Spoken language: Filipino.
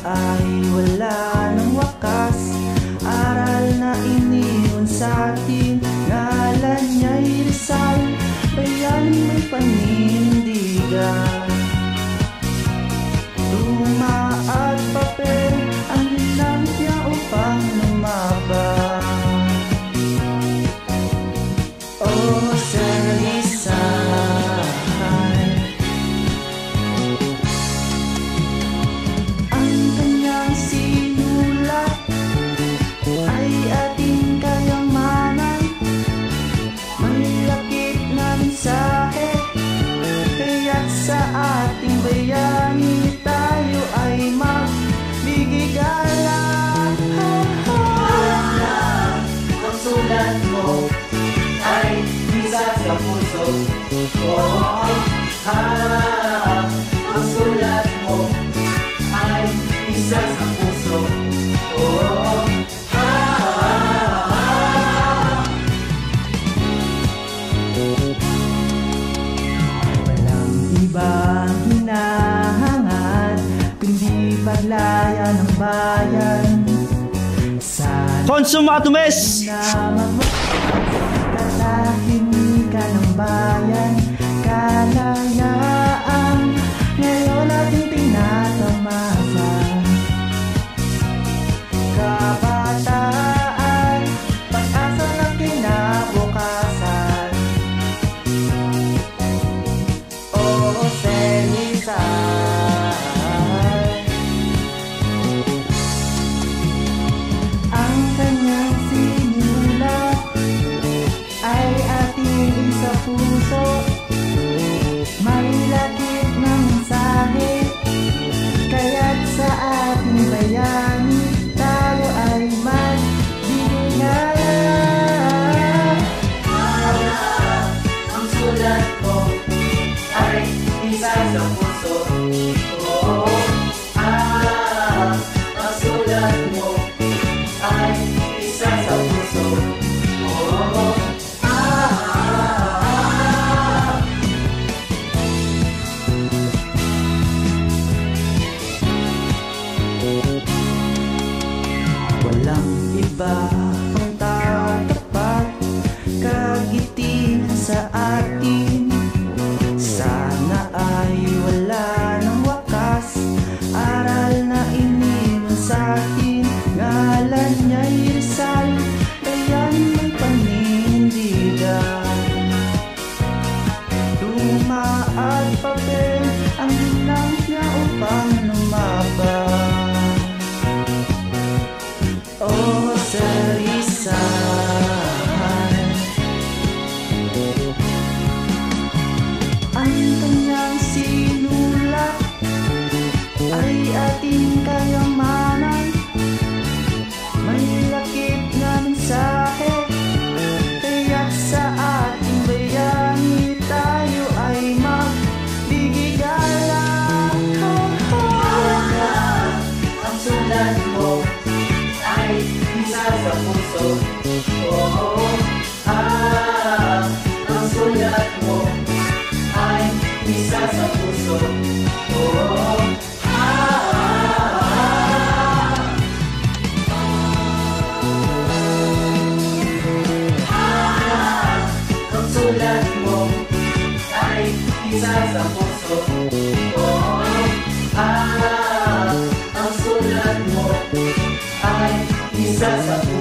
ay wala ng wakas. Aral na iniwan sa'tin, ngalan niya'y Rizal, bayaning may panindigan. Luma at papel ang linang niya upang lumaban. Oh, Sir Rizal, ang kanyang sinulat ay ating kayamanan, may lakip na mensahe, kaya't sa ating bayani tayo ay magbigay-gala. Ang sulat mo ay isa sa puso. Ang sulat mo ay isa sa puso. Walang ibang hinahangad kundi paglaya ng bayan. Sana Consumatumes! katahimikan ng bayan, kalayaan ngayon ating tinatamasa. Kabataan, pag-asa ng kinabukasan. Oh, Sir Rizal, ang kanyang sinulat ay ating isa puso, may lakip na mensahe, kaya't sa ating bayani tayo ay magbigay-gala. Ang sulat mo ay isa sa puso. Ang sulat mo ay isa sa puso. Walang iba pang tatapat, kagiting sa atin. Sana ay wala ng wakas, aral na iniwan sa'tin, ngalan niya'y Rizal, bayan may panindigan. Luma at papel ang linang niya upang lumaban. Oh, Sir Rizal, ang kanyang sinulat ay ating kayamanan, may lakip na mensahe, kaya't sa ating bayani tayo ay magbigay-gala. Ang sulat mo ay isa sa puso. Ang sulat mo ay isa sa puso. Ang sulat mo ay isa sa puso. Ang sulat mo ay isa sa puso.